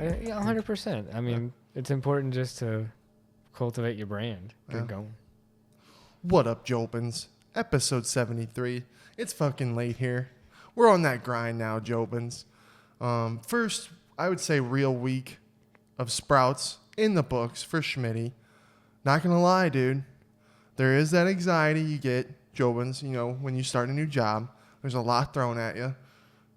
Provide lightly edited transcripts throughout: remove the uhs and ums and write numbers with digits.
Yeah, 100%. I mean, it's important just to cultivate your brand. Get going. What up, Jobins? Episode 73. It's fucking late here. We're on that grind now, Jobins. First, I would say real week of sprouts in the books for Schmitty. Not gonna lie, dude. There is that anxiety you get, Jobins, when you start a new job. There's a lot thrown at you.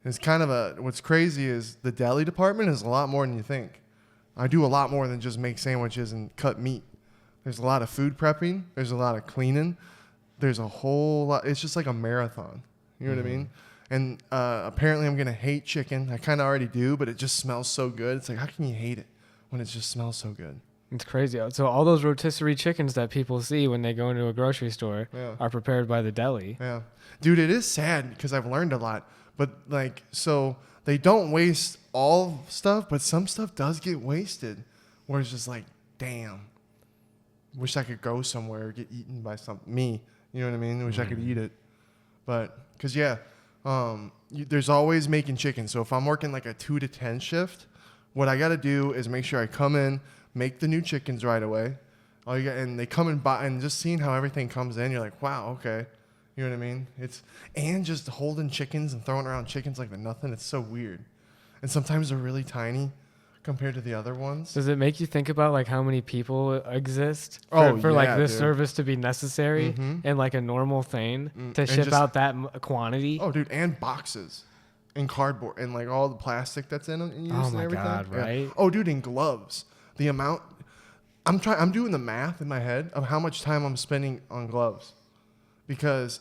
It's kind of what's crazy is the deli department is a lot more than you think. I do a lot more than just make sandwiches and cut meat. There's a lot of food prepping. There's a lot of cleaning. There's a whole lot. It's just like a marathon. You know what I mean? And apparently I'm going to hate chicken. I kind of already do, but it just smells so good. It's like, how can you hate it when it just smells so good? It's crazy. So all those rotisserie chickens that people see when they go into a grocery store are prepared by the deli. Yeah. Dude, it is sad because I've learned a lot. But, so they don't waste all stuff, but some stuff does get wasted. Where it's just like, damn. Wish I could go somewhere, get eaten by me. You know what I mean? Wish I could eat it. But, because, there's always making chicken. So if I'm working like a 2 to 10 shift, what I got to do is make sure I come in, make the new chickens right away. And they come and buy, and just seeing how everything comes in, you're like, wow, okay. You know what I mean? And just holding chickens and throwing around chickens like they're nothing. It's so weird. And sometimes they're really tiny compared to the other ones. Does it make you think about like how many people exist for like this service to be necessary and like a normal thing to ship out that quantity? Oh, dude, and boxes and cardboard and like all the plastic that's in them and use and everything. God, right? Yeah. Oh, dude, and gloves. The amount I'm doing the math in my head of how much time I'm spending on gloves. Because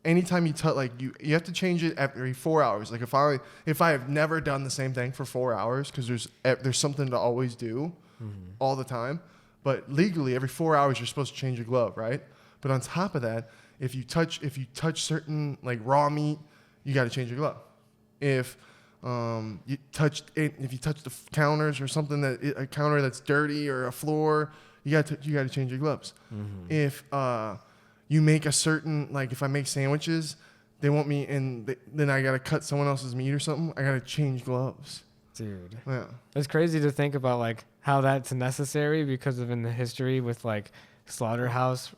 anytime you touch, you have to change it every 4 hours. Like if I have never done the same thing for 4 hours, because there's something to always do all the time. But legally, every 4 hours you're supposed to change your glove, right? But on top of that, if you touch certain like raw meat, you got to change your glove. If you touch the counters or something a counter that's dirty or a floor, you got to change your gloves. If you make a certain, like if I make sandwiches, they want me then I got to cut someone else's meat or something. I got to change gloves. Dude. Yeah. It's crazy to think about like how that's necessary because of in the history with like slaughterhouse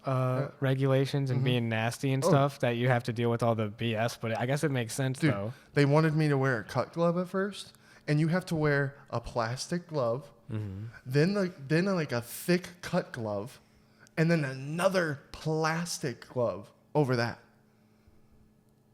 regulations and being nasty and stuff that you have to deal with all the BS. But I guess it makes sense, dude, though. They wanted me to wear a cut glove at first, and you have to wear a plastic glove, then like a thick cut glove, and then another plastic glove over that.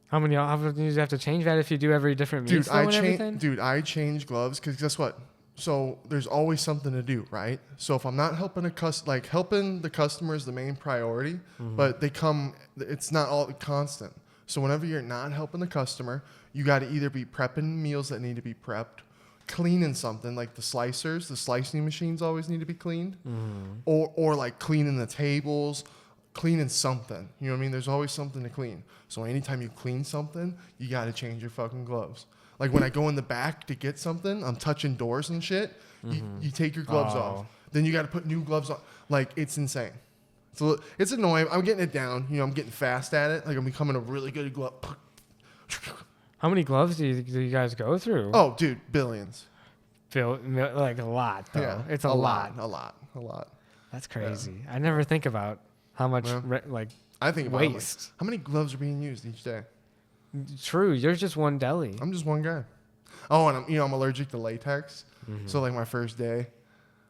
How many do you have to change that if you do every different meat and everything? Dude, I change gloves because guess what? So there's always something to do, right? So if I'm not helping helping the customer is the main priority, but it's not all constant. So whenever you're not helping the customer, you got to either be prepping meals that need to be prepped, cleaning something like the slicing machines always need to be cleaned, or like cleaning the tables, cleaning something. You know what I mean? There's always something to clean. So anytime you clean something, you got to change your fucking gloves. Like when I go in the back to get something, I'm touching doors and shit. You take your gloves off. Then you got to put new gloves on. Like it's insane. So it's annoying. I'm getting it down. I'm getting fast at it. Like I'm becoming a really good glove. How many gloves do you guys go through? Oh, dude, billions. Like a lot, though. Yeah, it's a lot. A lot. That's crazy. I never think about how much I think about waste. How many gloves are being used each day? True. You're just one deli. I'm just one guy. Oh, and I'm allergic to latex. So like my first day,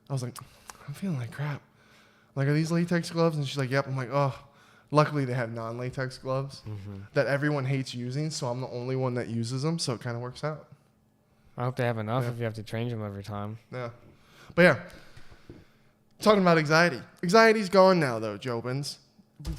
I was like, I'm feeling like crap. Like, are these latex gloves? And she's like, yep. I'm like, oh. Luckily, they have non-latex gloves that everyone hates using, so I'm the only one that uses them, so it kind of works out. I hope they have enough if you have to change them every time. Yeah. But yeah, talking about anxiety. Anxiety's gone now, though, Jobins.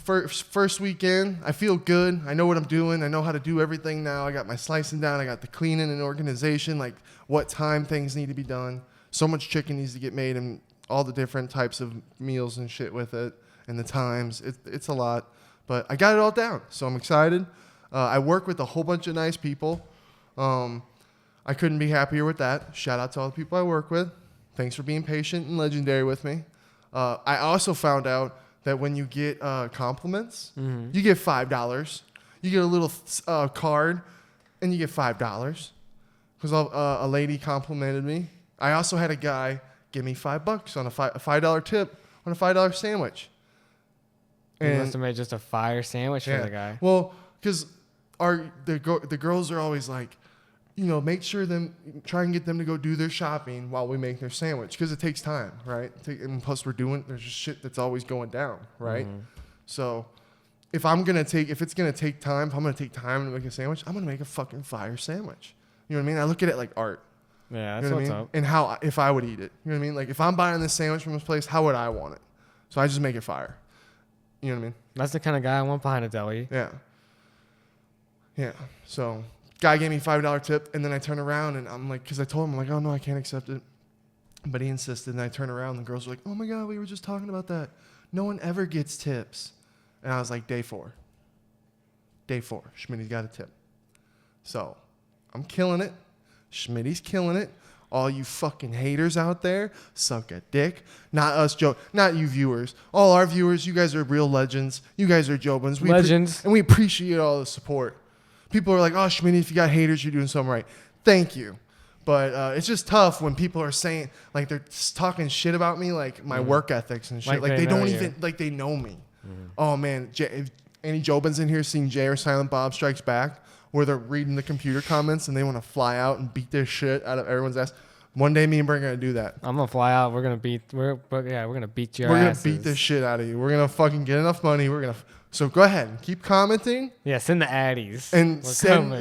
First weekend, I feel good. I know what I'm doing. I know how to do everything now. I got my slicing down. I got the cleaning and organization, like what time things need to be done. So much chicken needs to get made and all the different types of meals and shit with it. And the times, it's a lot. But I got it all down, so I'm excited. I work with a whole bunch of nice people. I couldn't be happier with that. Shout out to all the people I work with. Thanks for being patient and legendary with me. I also found out that when you get compliments, you get $5. You get a little card, and you get $5. Because a lady complimented me, I also had a guy give me $5 on a $5 tip on a $5 sandwich. You must have made just a fire sandwich for the guy. Well, because the girls are always like, make sure try and get them to go do their shopping while we make their sandwich, because it takes time, right? And plus there's just shit that's always going down, right? Mm-hmm. So if I'm gonna take time to make a sandwich, I'm gonna make a fucking fire sandwich. You know what I mean? I look at it like art. Yeah, that's what's up. And if I would eat it, you know what I mean? Like if I'm buying this sandwich from this place, how would I want it? So I just make it fire. You know what I mean? That's the kind of guy I want behind a deli. Yeah. Yeah. So guy gave me $5 tip, and then I turn around and I'm like, because I told him, I'm like, oh no, I can't accept it. But he insisted, and I turn around and the girls were like, oh my God, we were just talking about that. No one ever gets tips. And I was like, day 4. Schmitty's got a tip. So I'm killing it. Schmitty's killing it. All you fucking haters out there, suck a dick. Not us, not you viewers. All our viewers, you guys are real legends. You guys are Jobins. Legends. And we appreciate all the support. People are like, oh, Schmitty, if you got haters, you're doing something right. Thank you. But it's just tough when people are saying, like, they're talking shit about me, like my work ethics and shit. Like they don't even, like they know me. Oh, man. If any Jobins in here seen Jay or Silent Bob Strikes Back, where they're reading the computer comments and they want to fly out and beat their shit out of everyone's ass? One day, me and Brenden are gonna do that. I'm gonna fly out. We're gonna beat your asses. We're gonna beat the shit out of you. We're gonna fucking get enough money. So go ahead and keep commenting. Yeah, send the addies. And send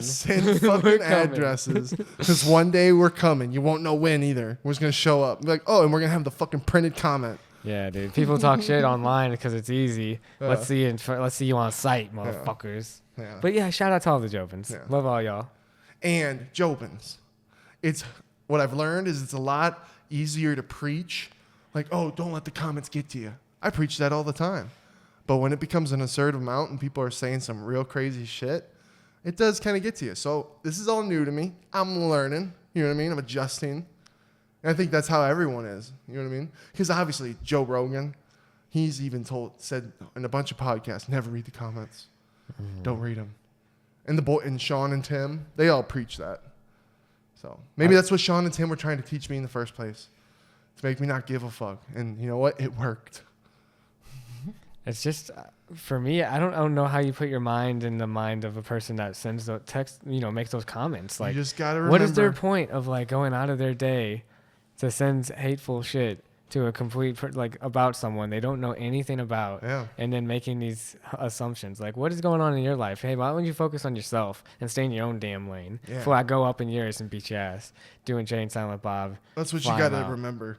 fucking addresses. Because one day we're coming. You won't know when either. We're just gonna show up. Be like, oh, and we're gonna have the fucking printed comment. Yeah, dude. People talk shit online because it's easy. Let's see you on site, motherfuckers. Yeah. But yeah, shout out to all the Jobins. Yeah. Love all y'all. And Jobins, what I've learned is it's a lot easier to preach. Like, oh, don't let the comments get to you. I preach that all the time. But when it becomes an assertive amount and people are saying some real crazy shit, it does kind of get to you. So this is all new to me. I'm learning. You know what I mean? I'm adjusting. And I think that's how everyone is. You know what I mean? Because obviously Joe Rogan, he's even said in a bunch of podcasts, never read the comments. Don't read them. And Sean and Tim, they all preach that. So maybe that's what Sean and Tim were trying to teach me in the first place, to make me not give a fuck. And you know what? It worked. It's just, for me, I don't know how you put your mind in the mind of a person that sends the text, makes those comments. Like, you just gotta remember. What is their point of like going out of their day to send hateful shit to a complete, about someone they don't know anything about, and then making these assumptions? Like, what is going on in your life? Hey, why don't you focus on yourself and stay in your own damn lane before I go up in yours and beat your ass doing Jay and Silent Bob? That's what you got to remember.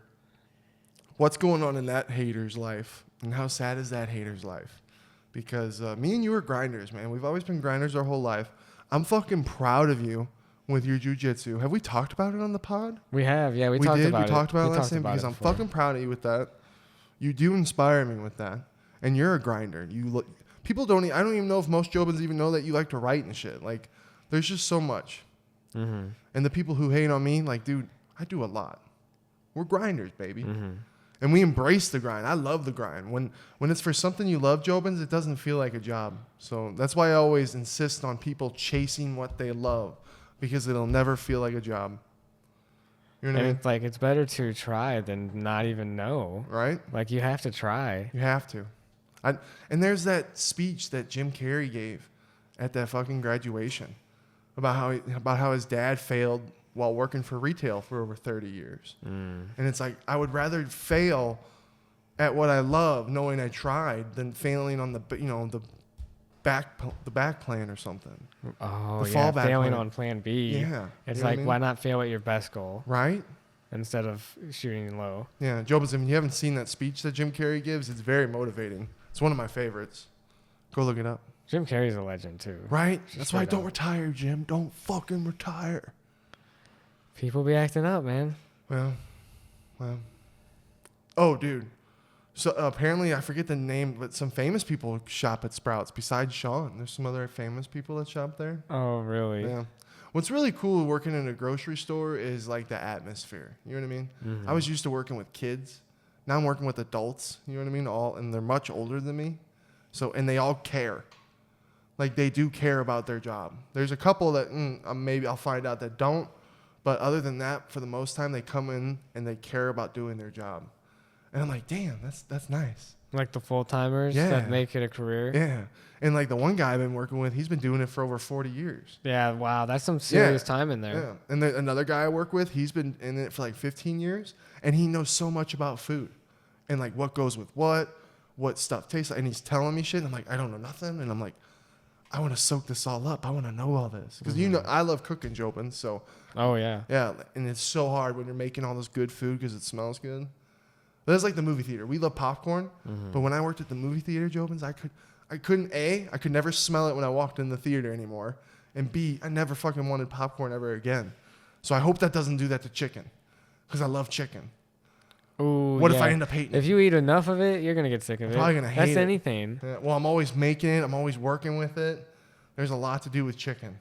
What's going on in that hater's life, and how sad is that hater's life? Because me and you are grinders, man. We've always been grinders our whole life. I'm fucking proud of you with your jiu-jitsu. Have we talked about it on the pod? We have, yeah. We talked about it. We talked about it last time because I'm fucking proud of you with that. You do inspire me with that. And you're a grinder. People don't, I don't even know if most Jobins even know that you like to write and shit. Like, there's just so much. Mm-hmm. And the people who hate on me, like, dude, I do a lot. We're grinders, baby. Mm-hmm. And we embrace the grind. I love the grind. When it's for something you love, Jobins, it doesn't feel like a job. So that's why I always insist on people chasing what they love, because it'll never feel like a job. You know what I mean? It's like, it's better to try than not even know. Right? Like, you have to try. You have to. And there's that speech that Jim Carrey gave at that fucking graduation about how his dad failed while working for retail for over 30 years. And it's like, I would rather fail at what I love, knowing I tried, than failing on the back plan or something. Oh, yeah, failing on plan B. Yeah. It's like, why not fail at your best goal? Right? Instead of shooting low. Yeah, Jobins, if you haven't seen that speech that Jim Carrey gives, it's very motivating. It's one of my favorites. Go look it up. Jim Carrey's a legend, too. Right? That's why I don't retire, Jim. Don't fucking retire. People be acting up, man. Well. Oh, dude. So apparently, I forget the name, but some famous people shop at Sprouts besides Sean. There's some other famous people that shop there. Oh, really? Yeah. What's really cool working in a grocery store is like the atmosphere. You know what I mean? Mm-hmm. I was used to working with kids. Now I'm working with adults. You know what I mean? And they're much older than me. And they all care. Like, they do care about their job. There's a couple that maybe I'll find out that don't. But other than that, for the most time, they come in and they care about doing their job. And I'm like, damn, that's nice. Like the full timers that make it a career. Yeah. And like the one guy I've been working with, he's been doing it for over 40 years. Yeah, wow, that's some serious time in there. Yeah. And then another guy I work with, he's been in it for like 15 years, and he knows so much about food and like what goes with what stuff tastes like. And he's telling me shit. And I'm like, I don't know nothing. And I'm like, I want to soak this all up. I want to know all this. Because you know, I love cooking, Jobin. So. Oh, yeah. Yeah. And it's so hard when you're making all this good food because it smells good. That's like the movie theater. We love popcorn. But when I worked at the movie theater, Jobins, I could never smell it when I walked in the theater anymore. And B, I never fucking wanted popcorn ever again. So I hope that doesn't do that to chicken. Because I love chicken. Ooh, what if I end up hating it? If you eat enough of it, you're going to get sick of it. Probably going to hate it. That's anything. Yeah, well, I'm always making it. I'm always working with it. There's a lot to do with chicken.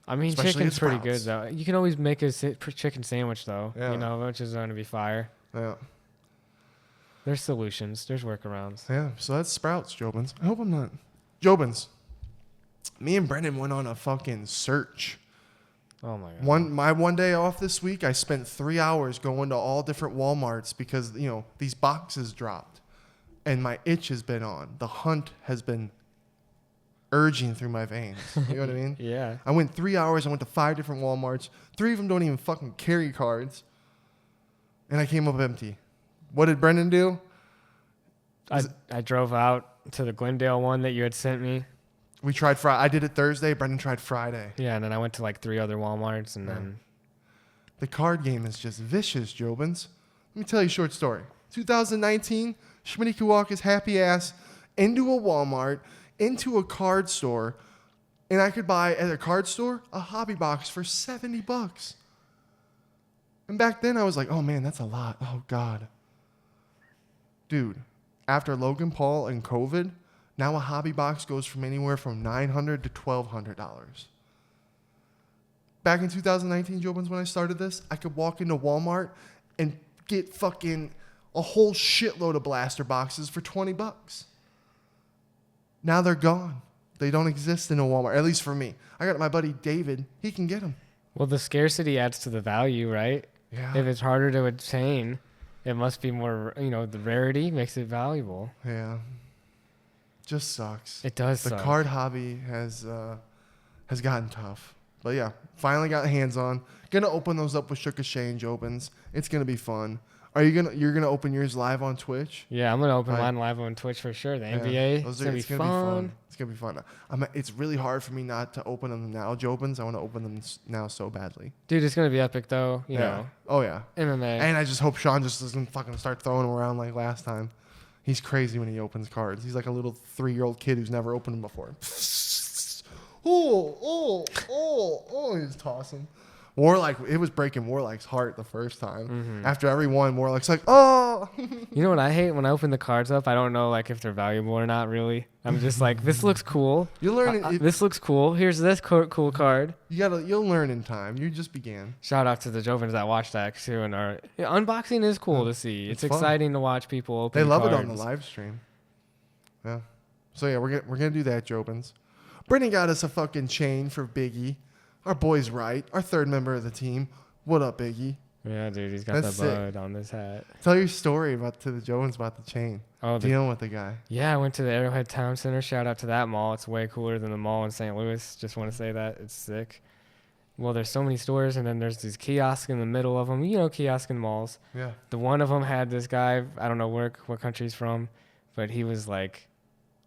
I mean, Especially chicken's pretty good, though. You can always make a chicken sandwich, though. Yeah. You know, which is going to be fire. Yeah. There's solutions. There's workarounds. Yeah, so that's Sprouts, Jobins. I hope I'm not. Jobins. Me and Brenden went on a fucking search. Oh, my God. My one day off this week, I spent 3 hours going to all different Walmarts because, you know, these boxes dropped. And my itch has been on. The hunt has been urging through my veins. You know what I mean? Yeah. I went 3 hours. I went to 5 different Walmarts. 3 of them don't even fucking carry cards. And I came up empty. What did Brenden do? I drove out to the Glendale one that you had sent me. We tried Friday. I did it Thursday. Brenden tried Friday. Yeah, and then I went to like 3 other Walmarts, and then... The card game is just vicious, Jobins. Let me tell you a short story. 2019, Schmitty could walk his happy ass into a Walmart, into a card store, and I could buy at a card store a hobby box for $70. And back then I was like, oh man, that's a lot. Oh God. Dude, after Logan Paul and COVID, now a hobby box goes from anywhere from $900 to $1,200. Back in 2019, Jobins, when I started this, I could walk into Walmart and get fucking a whole shitload of blaster boxes for $20. Now they're gone. They don't exist in a Walmart, at least for me. I got my buddy David. He can get them. Well, the scarcity adds to the value, right? Yeah. If it's harder to obtain, it must be more, you know, the rarity makes it valuable. Yeah. Just sucks. It does The suck. card hobby has gotten tough. But yeah, finally got hands on. Gonna open those up with Shook Shane Jobins. It's gonna be fun. You're gonna open yours live on Twitch? Yeah, I'm gonna open mine live on Twitch for sure. The NBA. It's gonna be fun. It's gonna be fun. It's really hard for me not to open them now, Jobins. I want to open them now so badly. Dude, it's gonna be epic though. You know. Oh yeah. MMA. And I just hope Sean just doesn't fucking start throwing them around like last time. He's crazy when he opens cards. He's like a little 3-year-old kid who's never opened them before. He's tossing. It was breaking Warlock's heart the first time. After every one, Warlock's like, oh. You know what I hate? When I open the cards up, I don't know like if they're valuable or not really. I'm just like, this looks cool. You learn this looks cool. Here's this cool card. You'll learn in time. You just began. Shout out to the Jovins that watch that too. And unboxing is cool to see. It's exciting to watch people open. They love cards. it on the live stream. Yeah. So yeah, we're gonna do that, Jobins. Brenden got us a fucking chain for Biggie. Our boy's right. Our third member of the team. What up, Biggie? Yeah, dude, he's got That's the bud on his hat. Tell your story to the Jovins about the chain. Dealing with the guy. Yeah, I went to the Arrowhead Town Center. Shout out to that mall. It's way cooler than the mall in St. Louis. Just want to say that. It's sick. Well, there's so many stores, and then there's these kiosks in the middle of them. You know, kiosk in malls. Yeah. The one of them had this guy, I don't know what country he's from, but he was like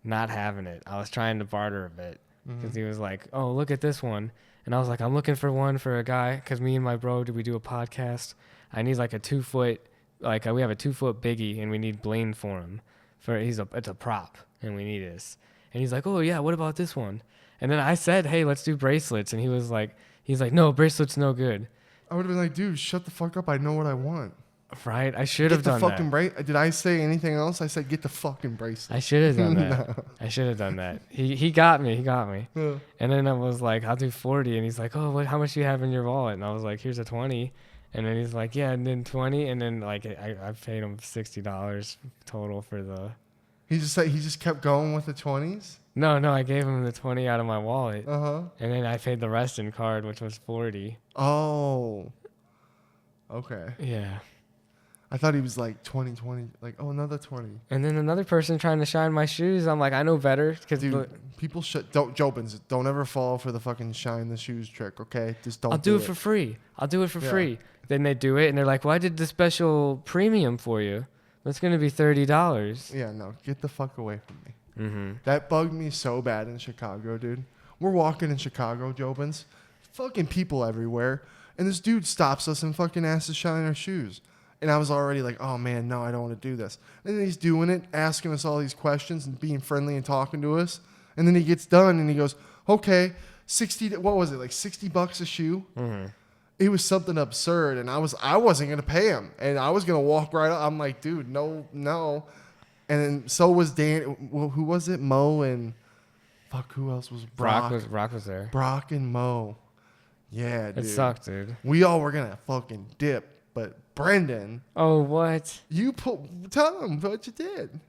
not having it. I was trying to barter a bit because he was like, oh, look at this one. And I was like, I'm looking for one for a guy because me and my bro, we do a podcast. I need like a 2 foot, we have a 2 foot Biggie and we need Blaine for him. It's a prop and we need this. And he's like, oh yeah, what about this one? And then I said, hey, let's do bracelets. And he's like, no, bracelets no good. I would have been like, dude, shut the fuck up. I know what I want. Right? I should have done that. Did I say anything else? I said, get the fucking bracelet. I should have done that. No. I should have done that. He got me. Yeah. And then I was like, I'll do 40. And he's like, oh, how much do you have in your wallet? And I was like, here's a 20. And then he's like, yeah, and then 20. And then like I paid him $60 total for the. He just kept going with the 20s. No, I gave him the 20 out of my wallet, Uh-huh. and then I paid the rest in card, which was 40. Oh. Okay. Yeah. I thought he was like 20, like, oh, another 20. And then another person trying to shine my shoes. I'm like, I know better. Dude, people don't, Jobins, don't ever fall for the fucking shine the shoes trick, okay? Just don't I'll do it for free. I'll do it for Yeah. free. Then they do it, and they're like, well, I did the special premium for you. That's going to be $30. Yeah, no, get the fuck away from me. Mm-hmm. That bugged me so bad in Chicago, dude. We're walking in Chicago, Jobins. Fucking people everywhere. And this dude stops us and fucking asks to shine our shoes. And I was already like, oh, man, no, I don't want to do this. And then he's doing it, asking us all these questions and being friendly and talking to us. And then he gets done and he goes, okay, what was it, like $60 a shoe? Mm-hmm. It was something absurd. And I wasn't going to pay him. And I was going to walk right up. I'm like, dude, no. And then so was Dan. Well, who was it? Mo and fuck. Who else was Brock? Brock was there. Brock and Mo. Yeah, dude. It sucked, dude. We all were gonna fucking dip, but Brenden, Oh, what? tell him what you did.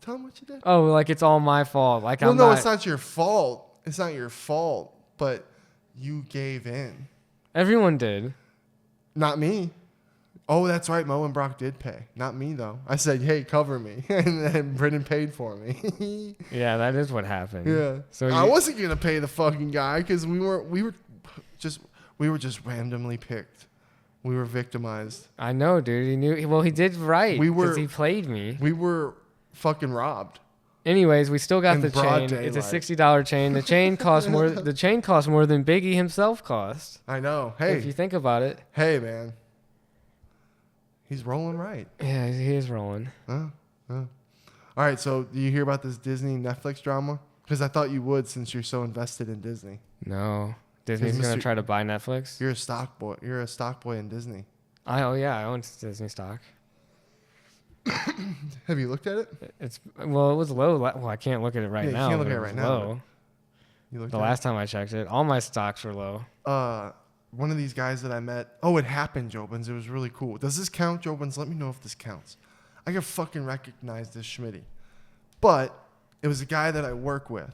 Tell him what you did. Oh, like it's all my fault. Like Well, I'm no, not. it's not your fault. It's not your fault, but you gave in. Everyone did. Not me. Oh, that's right. Mo and Brock did pay. Not me, though. I said, hey, cover me. And then Brendan paid for me. Yeah, that is what happened. Yeah. So I wasn't going to pay the fucking guy because we were just randomly picked. We were victimized. I know, dude. He knew. Well, he did right. Because he played me. We were fucking robbed. Anyways, we still got In the broad chain. It's a daylight. $60 chain. The chain costs more. The chain costs more than Biggie himself cost. I know. Hey. If you think about it. Hey, man. He's rolling right. Yeah, he is rolling. All right, so do you hear about this Disney Netflix drama? Because I thought you would since you're so invested in Disney. No. Disney's going to try to buy Netflix? You're a stock boy. You're a stock boy in Disney. I own Disney stock. Have you looked at it? It was low. Well, I can't look at it right Yeah, you now. can't look but at it was right now, low. You looked The at last time I checked it, all my stocks were low. it? One of these guys that I met. Oh, it happened, Jobins. It was really cool. Does this count, Jobins? Let me know if this counts. I can fucking recognize this Schmitty. But it was a guy that I work with.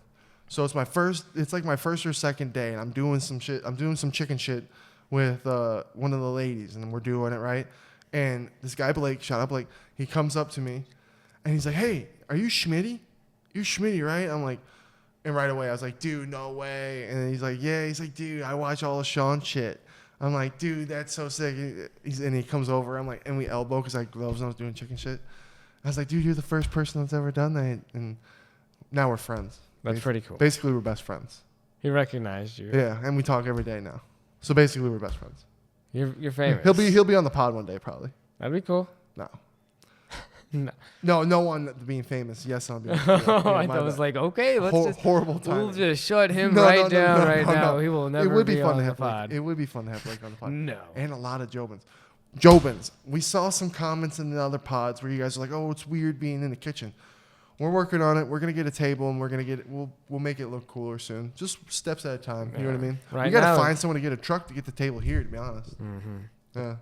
So it's like my first or second day, and I'm doing some shit. I'm doing some chicken shit with one of the ladies, and we're doing it, right? And this guy, Blake, shout out Blake, he comes up to me, and he's like, hey, are you Schmitty? You're Schmitty, right? I'm like, and right away, I was like, dude, no way. And then he's like, yeah. He's like, dude, I watch all the Sean shit. I'm like, dude, that's so sick. And he comes over. I'm like, and we elbow because I had gloves and I was doing chicken shit. I was like, dude, you're the first person that's ever done that. And now we're friends. That's pretty cool. Basically, we're best friends. He recognized you. Yeah, and we talk every day now. So basically, we're best friends. You're famous. He'll be on the pod one day, probably. That'd be cool. No. No. No one being famous. Yes, I'll be. I thought it was like, okay, let's horrible timing. we'll just shut him No, down no. now. He will never It would be be fun on to the have pod. It would be fun to have Blake on the pod. No. And a lot of Jobins. Jobins. We saw some comments in the other pods where you guys are like, "Oh, it's weird being in the kitchen." We're working on it. We're gonna get a table and we'll make it look cooler soon. Just steps at a time. You know what I mean? Right we gotta now- find someone to get a truck to get the table here. To be honest. Mm-hmm. Yeah.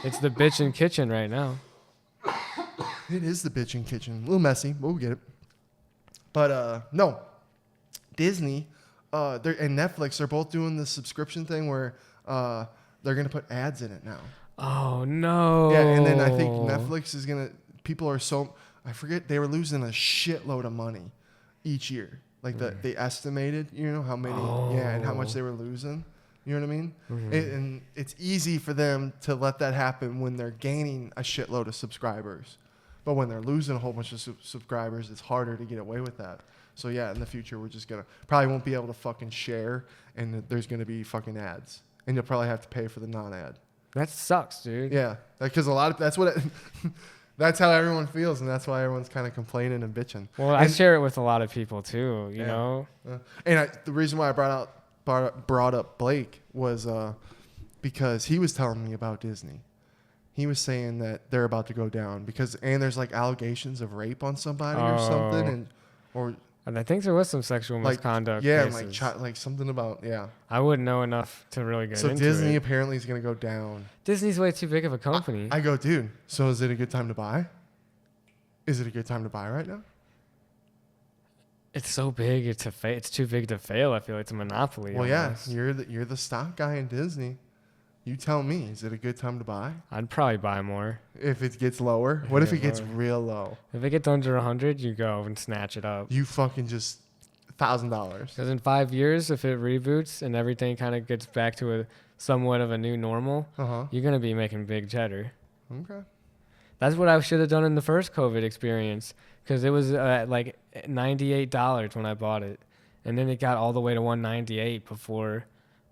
It's the bitchin' kitchen right now. It is the bitchin' kitchen. A little messy, but we'll get it. But no, Disney, and Netflix are both doing the subscription thing where they're gonna put ads in it now. Oh no. Yeah, and then I think Netflix is gonna. People are so. I forget they were losing a shitload of money each year. Like they estimated, how many, and how much they were losing. You know what I mean? Mm-hmm. And it's easy for them to let that happen when they're gaining a shitload of subscribers. But when they're losing a whole bunch of subscribers, it's harder to get away with that. So yeah, in the future, we're just probably won't be able to fucking share, and there's gonna be fucking ads, and you'll probably have to pay for the non-ad. That sucks, dude. Yeah, because that's how everyone feels, and that's why everyone's kind of complaining and bitching. Well, I share it with a lot of people too. You know. And the reason why I brought up Blake was because he was telling me about Disney. He was saying that they're about to go down and there's like allegations of rape on somebody or something, And I think there was some sexual misconduct. Yeah, cases. and like something about I wouldn't know enough to really get into it. So Disney apparently is going to go down. Disney's way too big of a company. I go, dude. So is it a good time to buy? Is it a good time to buy right now? It's so big. It's too big to fail. I feel like it's a monopoly. Well, yeah, almost. you're the stock guy in Disney. You tell me, is it a good time to buy? I'd probably buy more. If it gets lower? What if it gets real low? If it gets under 100, you go and snatch it up. You fucking just $1,000. Because in 5 years, if it reboots and everything kind of gets back to a somewhat of a new normal, you're gonna be making big cheddar. Okay. That's what I should have done in the first COVID experience, because it was like $98 when I bought it, and then it got all the way to $198 before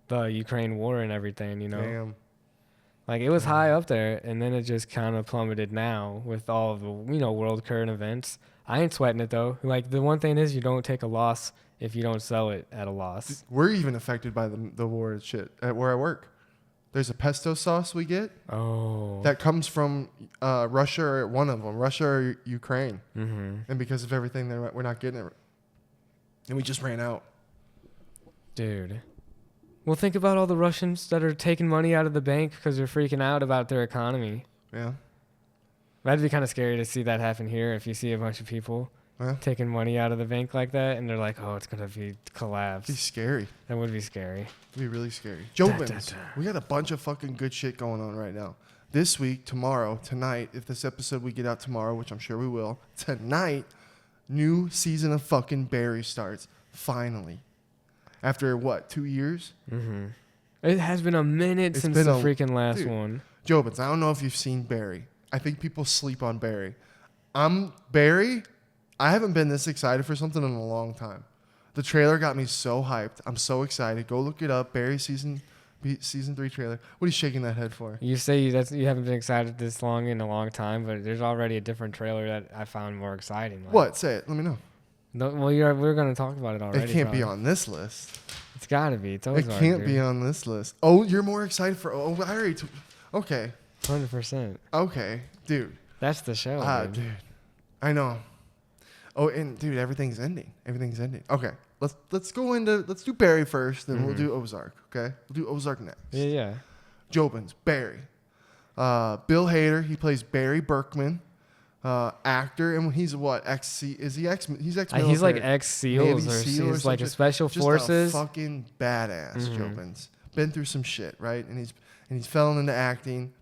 the Ukraine war and everything. Damn. Like it was high up there, and then it just kind of plummeted now with all of the world current events. I ain't sweating it though. Like the one thing is you don't take a loss if you don't sell it at a loss. We're even affected by the war and shit at where I work. There's a pesto sauce we get. Oh. That comes from Russia, or one of them, Russia or Ukraine. Mm-hmm. And because of everything, we're not getting it. And we just ran out. Dude. Well, think about all the Russians that are taking money out of the bank because they're freaking out about their economy. Yeah. That'd be kind of scary to see that happen here if you see a bunch of people taking money out of the bank like that and they're like, oh, it's going to be collapse. It'd be scary. That would be scary. It'd be really scary. Jobins. We got a bunch of fucking good shit going on right now. This week, tomorrow, tonight, if this episode we get out tomorrow, which I'm sure we will, tonight, new season of fucking Barry starts. Finally. After what, 2 years? Mm-hmm. It has been a minute since the freaking last one. Jobins, I don't know if you've seen Barry. I think people sleep on Barry. Barry, I haven't been this excited for something in a long time. The trailer got me so hyped. I'm so excited. Go look it up. Barry season 3 trailer. What are you shaking that head for? You say you haven't been excited this long in a long time, but there's already a different trailer that I found more exciting. Like, what? Say it. Let me know. No, well, we're going to talk about it already. It can't be on this list. It's got to be. It's always it can't be on this list. Oh, you're more excited for... Oh, I already... Okay. 100%. Okay. Dude. That's the show, dude. I know. Oh, and dude, everything's ending. Everything's ending. Okay. Let's do Barry first, then we'll do Ozark, okay? We'll do Ozark next. Yeah. Jobins, Barry. Bill Hader, he plays Barry Berkman. Actor, and he's what? He's ex-military. He's like ex-SEALs or he's like a special forces. Just a fucking badass, Jobins. Been through some shit, right? And he's fell love into acting.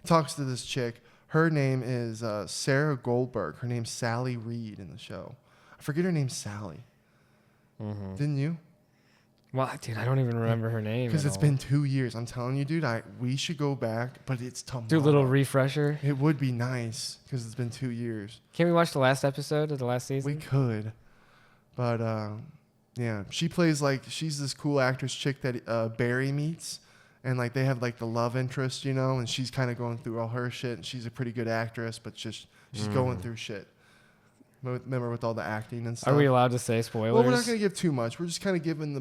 He talks to this chick. Her name is Sarah Goldberg. Her name's Sally Reed in the show. I forget her name's Sally. Mm-hmm. Didn't you? Well, dude, I don't even remember her name. Because it's been 2 years. I'm telling you, dude, we should go back, but it's tomorrow. Do a little refresher. It would be nice because it's been 2 years. Can we watch the last episode of the last season? We could. But, yeah, she plays she's this cool actress chick that Barry meets. And, they have, the love interest, and she's kind of going through all her shit. And she's a pretty good actress, but she's going through shit. Remember with all the acting and stuff. Are we allowed to say spoilers? Well, we're not going to give too much. We're just kind of giving the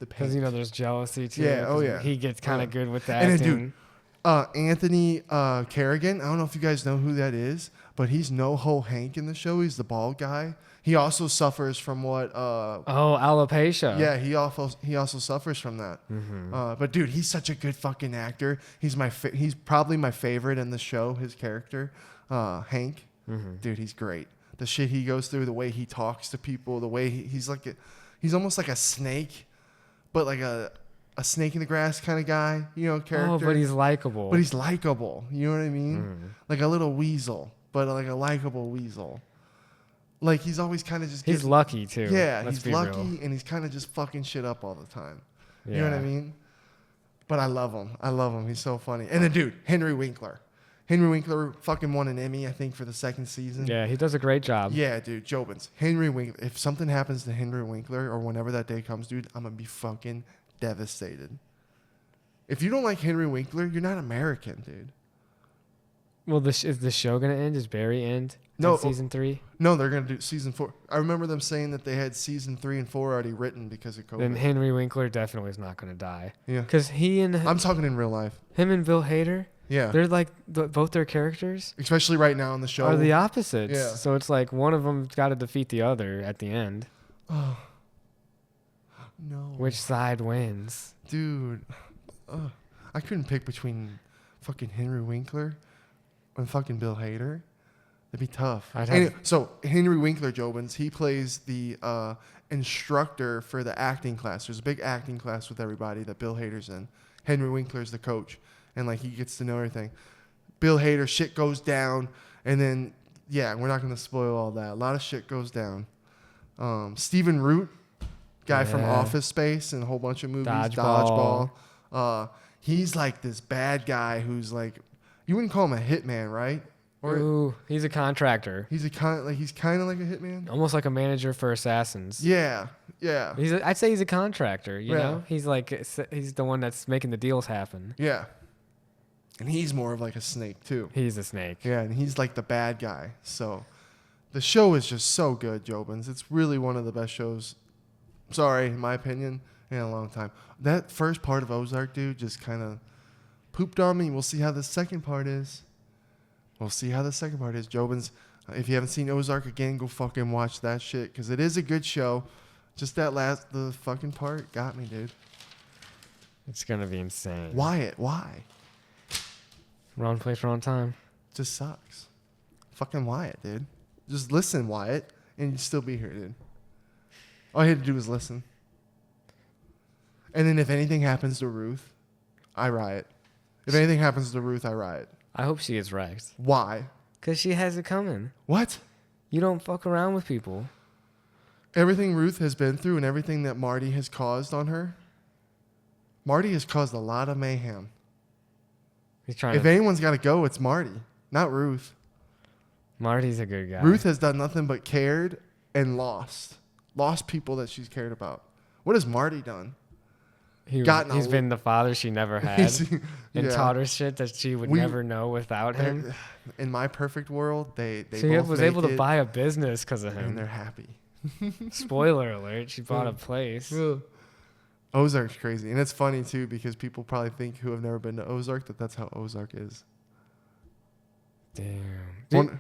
paint. Because, there's jealousy, too. Yeah, oh, yeah. He gets kind of good with that. And then, dude, Anthony Carrigan, I don't know if you guys know who that is, but he's No-Ho Hank in the show. He's the bald guy. He also suffers from what... alopecia. Yeah, he also suffers from that. Mm-hmm. But, dude, he's such a good fucking actor. He's probably my favorite in the show, his character, Hank. Mm-hmm. Dude, he's great. The shit he goes through, the way he talks to people, the way he's almost like a snake, but like a snake in the grass kind of guy, character. Oh, but he's likable. You know what I mean? Mm. Like a little weasel, but like a likable weasel. Like he's always kind of just... He's lucky, too. Yeah, he's lucky, and he's kind of just fucking shit up all the time. Yeah. You know what I mean? But I love him. He's so funny. And then, dude, Henry Winkler fucking won an Emmy, I think, for the second season. Yeah, he does a great job. Yeah, dude, Jobins. Henry Winkler. If something happens to Henry Winkler or whenever that day comes, dude, I'm going to be fucking devastated. If you don't like Henry Winkler, you're not American, dude. Well, is the show going to end? Does Barry end? No. Season 3? No, they're going to do season 4. I remember them saying that they had season 3 and 4 already written because of COVID. Then Henry Winkler definitely is not going to die. Yeah. Because I'm talking in real life. Him and Bill Hader. Yeah. They're like, both their characters. Especially right now in the show. Are the opposites. Yeah. So it's like one of them's got to defeat the other at the end. Oh. No. Which side wins? Dude. I couldn't pick between fucking Henry Winkler and fucking Bill Hader. That'd be tough. I'd have- So Henry Winkler, Jobins, he plays the instructor for the acting class. There's a big acting class with everybody that Bill Hader's in. Henry Winkler's the coach, and like he gets to know everything. Bill Hader, shit goes down, and then yeah, we're not gonna spoil all that. A lot of shit goes down. Stephen Root, guy from Office Space and a whole bunch of movies. Dodgeball. He's like this bad guy who's like, you wouldn't call him a hitman, right? Ooh, he's a contractor. He's kind of like a hitman. Almost like a manager for assassins. Yeah. I'd say he's a contractor. You Yeah. know, he's the one that's making the deals happen. Yeah. And he's more of like a snake too. He's a snake. Yeah, and he's like the bad guy. So the show is just so good, Jobins. It's really one of the best shows, in my opinion, in a long time. That first part of Ozark, dude, just kind of pooped on me. We'll see how the second part is. Jobins, if you haven't seen Ozark again, go fucking watch that shit because it is a good show. Just the fucking part got me, dude. It's going to be insane. Wyatt, why? Wrong place, wrong time. Just sucks. Fucking Wyatt, dude. Just listen, Wyatt, and you'd still be here, dude. All you had to do was listen. And then if anything happens to Ruth, I riot. If anything happens to Ruth, I riot. I hope she gets wrecked. Why? Because she has it coming. What? You don't fuck around with people. Everything Ruth has been through and everything that Marty has caused on her, Marty has caused a lot of mayhem. He's trying If anyone's got to go, it's Marty, not Ruth. Marty's a good guy. Ruth has done nothing but cared and lost people that she's cared about. What has Marty done? He's been the father she never had and yeah. taught her shit that she would never know without him. In my perfect world, they she both was make able to it, buy a business because of and him. they're happy. Spoiler alert, she bought a place. Ozark's crazy. And it's funny, too, because people probably think who have never been to Ozark that that's how Ozark is. Damn.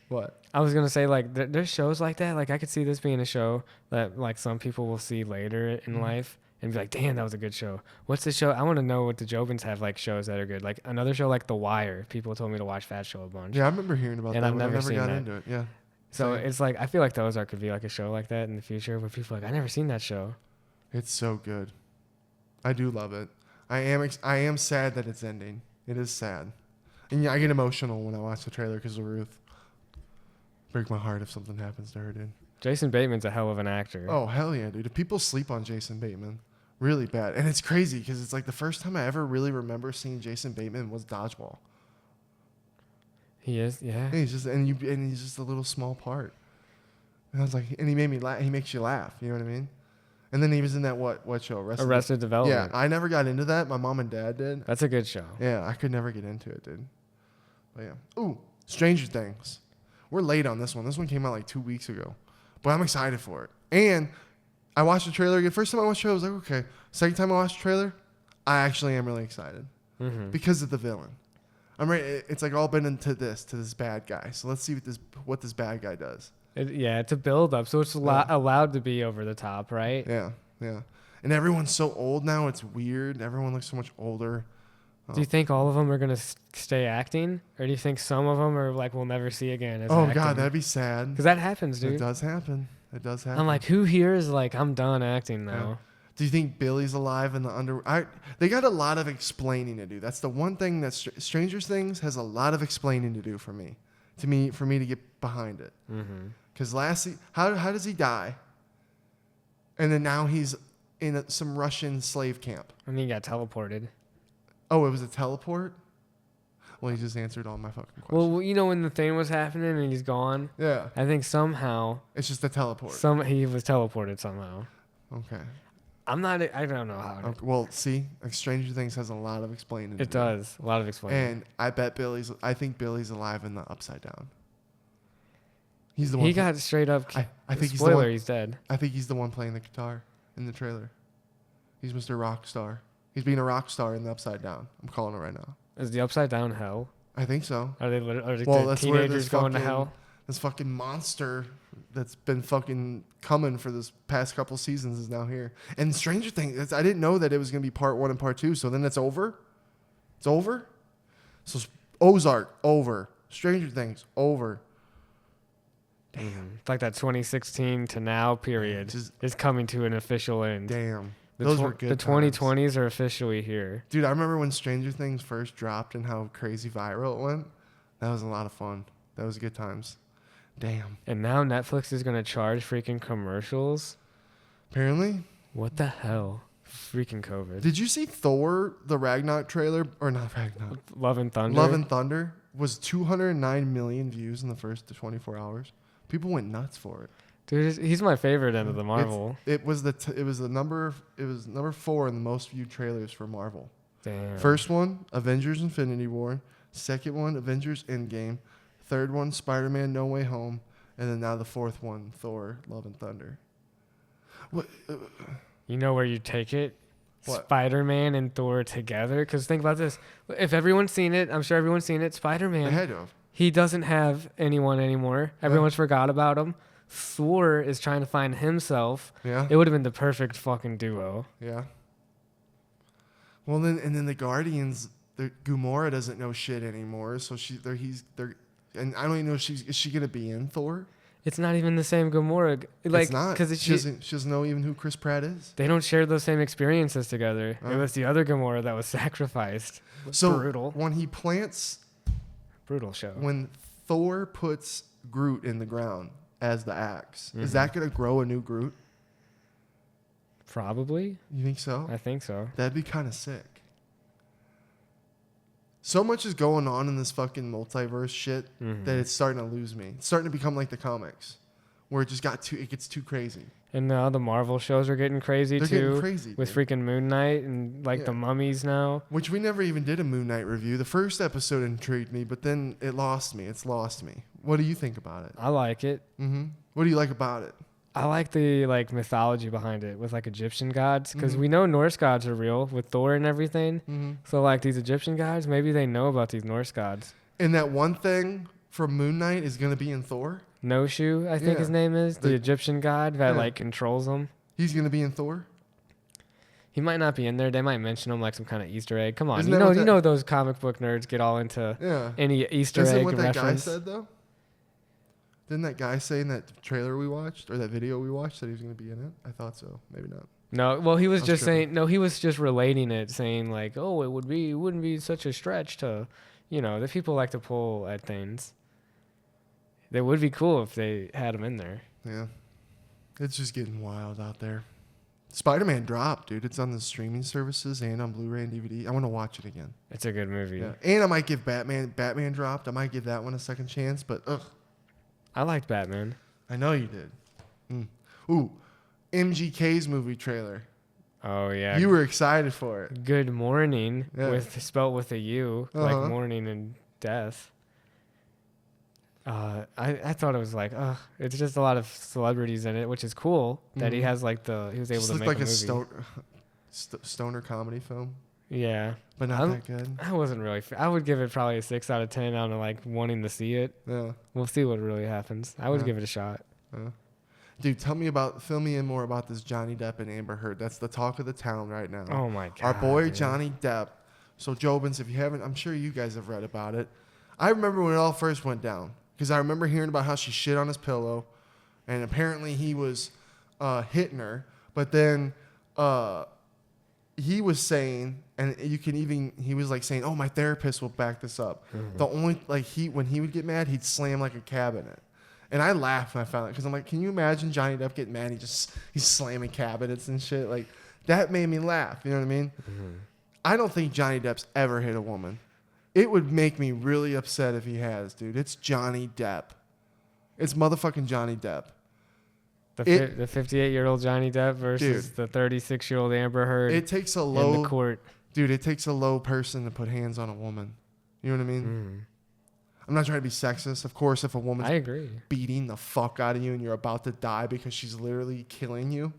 What? I was going to say, like, there's shows like that. Like, I could see this being a show that, like, some people will see later in life and be like, damn, that was a good show. What's the show? I want to know what the Jobins have, like, shows that are good. Like, another show like The Wire. People told me to watch that show a bunch. Yeah, I remember hearing about And that. I've But I never never seen got that. into it. Yeah. So Same. it's like, I feel like the Ozark could be like a show like that in the future where people are like, I never seen that show. It's so good. I do love it. I am sad that it's ending. It is sad. And yeah, I get emotional when I watch the trailer because of Ruth. Break my heart if something happens to her, dude. Jason Bateman's a hell of an actor. Oh, hell yeah, dude. If people sleep on Jason Bateman, really bad. And it's crazy because it's like the first time I ever really remember seeing Jason Bateman was Dodgeball. He is, yeah. And he's just a little small part. And I was like, and he made me laugh. He makes you laugh. You know what I mean? And then he was in that what show? Arrested Development. Yeah, I never got into that. My mom and dad did. That's a good show. Yeah, I could never get into it, dude. But yeah. Ooh, Stranger Things. We're late on this one. This one came out like 2 weeks ago. But I'm excited for it. And I watched the trailer again. First time I watched the trailer, I was like, okay. Second time I watched the trailer, I actually am really excited. Mm-hmm. Because of the villain. I'm ready. It's like all been into this bad guy. So let's see what this bad guy does. It's a build up. So it's allowed to be over the top, right? Yeah. And everyone's so old now. It's weird. Everyone looks so much older. Do you think all of them are going to stay acting? Or do you think some of them are like, we'll never see again as acting? God, that'd be sad. Because that happens, dude. It does happen. I'm like, who here is like, I'm done acting now? Yeah. Do you think Billy's alive in the under? They got a lot of explaining to do. That's the one thing that Stranger Things has a lot of explaining to do for me to get behind it. Because how does he die? And then now he's in some Russian slave camp. And then he got teleported. Oh, it was a teleport? Well, he just answered all my fucking questions. Well, you know when the thing was happening and he's gone? Yeah. I think somehow... It's just a teleport. He was teleported somehow. Okay. I don't know how. Okay. Well, see, like Stranger Things has a lot of explaining. It does. A lot of explaining. And I think Billy's alive in the Upside Down. He's the one. He got straight up... I think spoiler, he's dead. I think he's the one playing the guitar in the trailer. He's Mr. Rockstar. He's being a rock star in the Upside Down. I'm calling it right now. Is the Upside Down hell? I think so. Are the That's where teenagers going to hell? This fucking monster that's been fucking coming for this past couple seasons is now here. And Stranger Things, I didn't know that it was going to be part 1 and part 2. So then it's over? It's over? So Ozark, over. Stranger Things, over. Damn. It's like that 2016 to now period is coming to an official end. Damn. Those were good The times. 2020s are officially here. Dude, I remember when Stranger Things first dropped and how crazy viral it went. That was a lot of fun. That was good times. Damn. And now Netflix is going to charge freaking commercials. Apparently. What the hell? Freaking COVID. Did you see Thor, the Ragnarok trailer? Or not Ragnarok. Love and Thunder. Love and Thunder was 209 million views in the first 24 hours. People went nuts for it. Dude, he's my favorite end of the Marvel. It was number 4 in the most viewed trailers for Marvel. Damn. First one, Avengers Infinity War. Second one, Avengers Endgame. Third one, Spider-Man No Way Home. And then now the fourth one, Thor, Love and Thunder. What? You know where you take it? What? Spider-Man and Thor together? Because think about this. If everyone's seen it, I'm sure everyone's seen it. Spider-Man, They had to have. he doesn't have anyone anymore. Everyone's forgot about him. Thor is trying to find himself. Yeah. It would have been the perfect fucking duo. Yeah. Well, then the Guardians, Gamora doesn't know shit anymore, so and I don't even know if is she gonna be in Thor? It's not even the same Gamora. Like, It's not. because She doesn't know even who Chris Pratt is. they don't share those same experiences together. It was the other Gamora that was sacrificed. So Brutal. when he plants, Brutal show. when Thor puts Groot in the ground as the axe, is that gonna grow a new Groot? Probably. You think so? I think so. That'd be kind of sick. So much is going on in this fucking multiverse shit that it's starting to lose me. It's starting to become like the comics, where it gets too crazy. And now the Marvel shows are getting crazy They're too. getting crazy, With dude. freaking Moon Knight and like the mummies now. Which we never even did a Moon Knight review. The first episode intrigued me, but then it lost me. It's lost me. What do you think about it? I like it. What do you like about it? I like the like mythology behind it with like Egyptian gods because we know Norse gods are real with Thor and everything. So like these Egyptian gods, maybe they know about these Norse gods. And that one thing from Moon Knight is going to be in Thor? Noshu, I think his name is, the Egyptian god that like controls them. He's going to be in Thor? He might not be in there. They might mention him like some kind of Easter egg. Come on, Isn't you that what know those comic book nerds get all into any Easter Isn't egg what that reference. guy said though? Didn't that guy say in that trailer we watched or that video we watched that he was going to be in it? I thought so. Maybe not. No, well, he was I was just tripping. saying. No, he was just relating it, saying like, "Oh, it wouldn't be such a stretch to, the people like to pull at things. It would be cool if they had him in there." Yeah. It's just getting wild out there. Spider-Man dropped, dude. It's on the streaming services and on Blu-ray and DVD. I want to watch it again. It's a good movie. Yeah. And I might give Batman dropped. I might give that one a second chance, but I liked Batman. I know you did. Ooh, MGK's movie trailer. Oh yeah. You were excited for it. Good Morning Yeah. spelled with a U, like morning and death. I thought it was like, it's just a lot of celebrities in it, which is cool that he has like he was able Just to looked make like a movie. stoner comedy film, Yeah. but not that good. I wasn't really. I would give it probably a 6 out of 10 out of like wanting to see it. Yeah. We'll see what really happens. I would Yeah. give it a shot. Dude, fill me in more about this Johnny Depp and Amber Heard. That's the talk of the town right now. Oh my god. Our boy dude. Johnny Depp. So Jobins, if you haven't, I'm sure you guys have read about it. I remember when it all first went down because I remember hearing about how she shit on his pillow, and apparently he was hitting her. But then he was saying, and he was like saying, "Oh, my therapist will back this up." The only when he would get mad, he'd slam like a cabinet. And I laughed when I found it because I'm like, can you imagine Johnny Depp getting mad? He's slamming cabinets and shit. Like, that made me laugh. You know what I mean? I don't think Johnny Depp's ever hit a woman. It would make me really upset if he has, dude. It's Johnny Depp. It's motherfucking Johnny Depp. The 58-year-old Johnny Depp versus the 36-year-old Amber Heard. It takes a in the court. Dude, it takes a low person to put hands on a woman. You know what I mean? I'm not trying to be sexist. Of course, if a woman's I agree. beating the fuck out of you and you're about to die because she's literally killing you,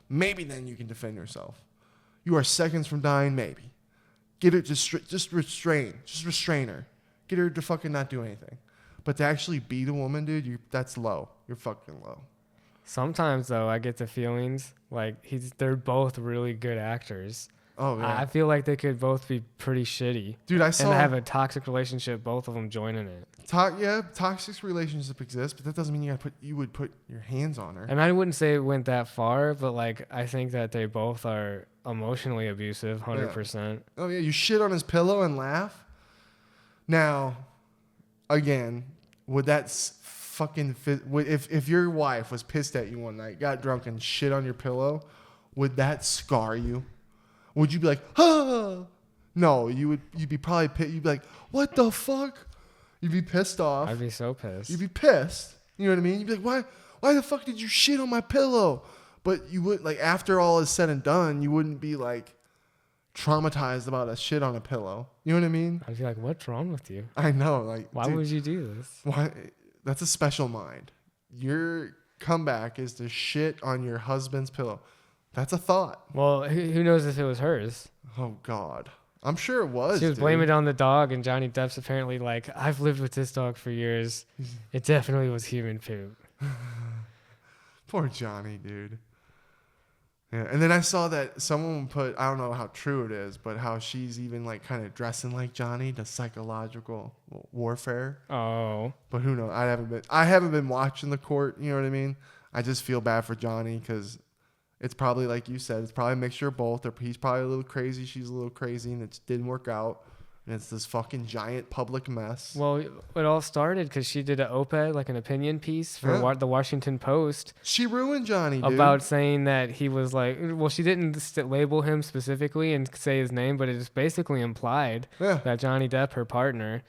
maybe then you can defend yourself. You are seconds from dying, maybe. Get her just restrain her. Get her to fucking not do anything. But to actually beat a woman, dude, that's low. You're fucking low. Sometimes though, I get the feelings like they're both really good actors. Oh yeah. I feel like they could both be pretty shitty. Dude, I and saw have a toxic relationship, both of them joining it. Toxic relationship exists, but that doesn't mean you would put your hands on her. And I wouldn't say it went that far, but like I think that they both are emotionally abusive, 100%. Oh yeah, you shit on his pillow and laugh. Now, again, would that if your wife was pissed at you one night, got drunk and shit on your pillow, would that scar you? Would you be like, ah? No, you'd be probably pissed. You'd be like, what the fuck? You'd be pissed off. I'd be so pissed. You'd be pissed. You know what I mean? You'd be like, why the fuck did you shit on my pillow? But you would, like, after all is said and done, you wouldn't be like traumatized about a shit on a pillow. You know what I mean? I'd be like, what's wrong with you? I know. Like, why would you do this? Why? That's a special mind. Your comeback is to shit on your husband's pillow. That's a thought. Well, who knows if it was hers? Oh, God. I'm sure it was. She was blaming it on the dog, and Johnny Depp's apparently like, I've lived with this dog for years. It definitely was human poop. Poor Johnny, dude. Yeah, and then I saw that someone put, I don't know how true it is, but how she's even like kind of dressing like Johnny, the psychological warfare. Oh. But who knows? I haven't been watching the court, you know what I mean? I just feel bad for Johnny because it's probably, like you said, it's probably a mixture of both. Or he's probably a little crazy, she's a little crazy, and it didn't work out. And it's this fucking giant public mess. Well, it all started because she did an op-ed, like an opinion piece for the Washington Post. She ruined Johnny, dude. About saying that he was like, well, she didn't label him specifically and say his name, but it just basically implied that Johnny Depp, her partner,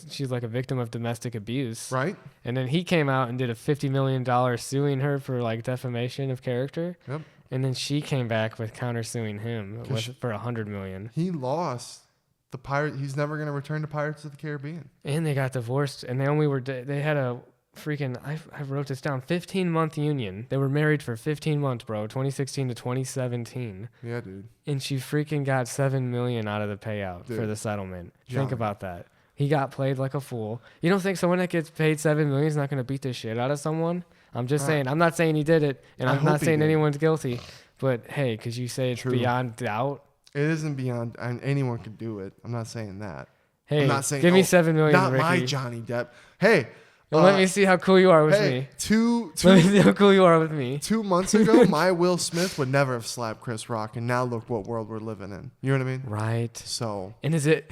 she's like a victim of domestic abuse. Right. And then he came out and did a $50 million suing her for like defamation of character. Yep. And then she came back with countersuing him for $100 million. He lost. The pirate, he's never going to return to Pirates of the Caribbean. And they got divorced, and they had a freaking, I wrote this down, 15-month union. They were married for 15 months, bro, 2016 to 2017. Yeah, dude. And she freaking got $7 million out of the payout for the settlement. Think about that. He got played like a fool. You don't think someone that gets paid $7 million is not going to beat the shit out of someone? I'm just saying. I'm not saying he did it, and I'm not saying anyone's guilty. But hey, because you say it's beyond doubt. It isn't beyond, and anyone could do it. I'm not saying that. Hey, I'm not saying, give me $7 million, not Ricky. my Johnny Depp. Hey, let me see how cool you are with me. Let me see how cool you are with me. 2 months ago, my Will Smith would never have slapped Chris Rock, and now look what world we're living in. You know what I mean? Right. So. And is that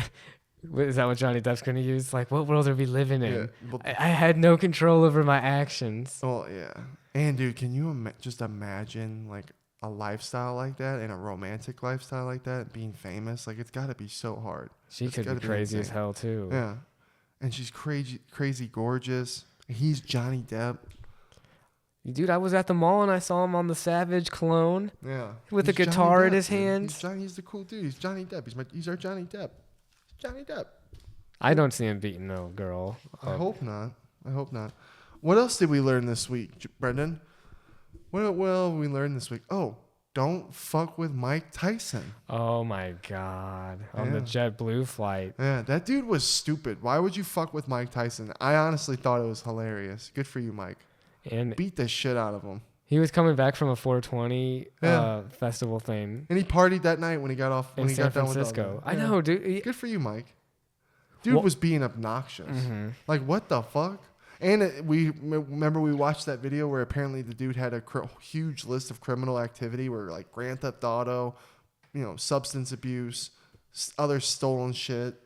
what Johnny Depp's going to use? Like, what world are we living in? Yeah, well, I had no control over my actions. Well, yeah. And dude, can you just imagine like a lifestyle like that and a romantic lifestyle like that, being famous? Like, it's got to be so hard. She could be crazy as hell too. Yeah. And she's crazy gorgeous. He's Johnny Depp. Dude, I was at the mall and I saw him on the Savage cologne. Yeah. With a guitar in his hands. He's the cool dude. He's Johnny Depp. He's our Johnny Depp. Johnny Depp. I don't see him beating no girl. I hope not. What else did we learn this week, Brenden? What we learned this week? Oh, don't fuck with Mike Tyson. Oh my God. On the JetBlue flight. Yeah, that dude was stupid. Why would you fuck with Mike Tyson? I honestly thought it was hilarious. Good for you, Mike. And beat the shit out of him. He was coming back from a 420 festival thing. And he partied that night when he got off in San Francisco. I know, dude. Good for you, Mike. Dude was being obnoxious. Mm-hmm. Like, what the fuck? And we watched that video where apparently the dude had a huge list of criminal activity where like Grand Theft Auto, substance abuse, other stolen shit.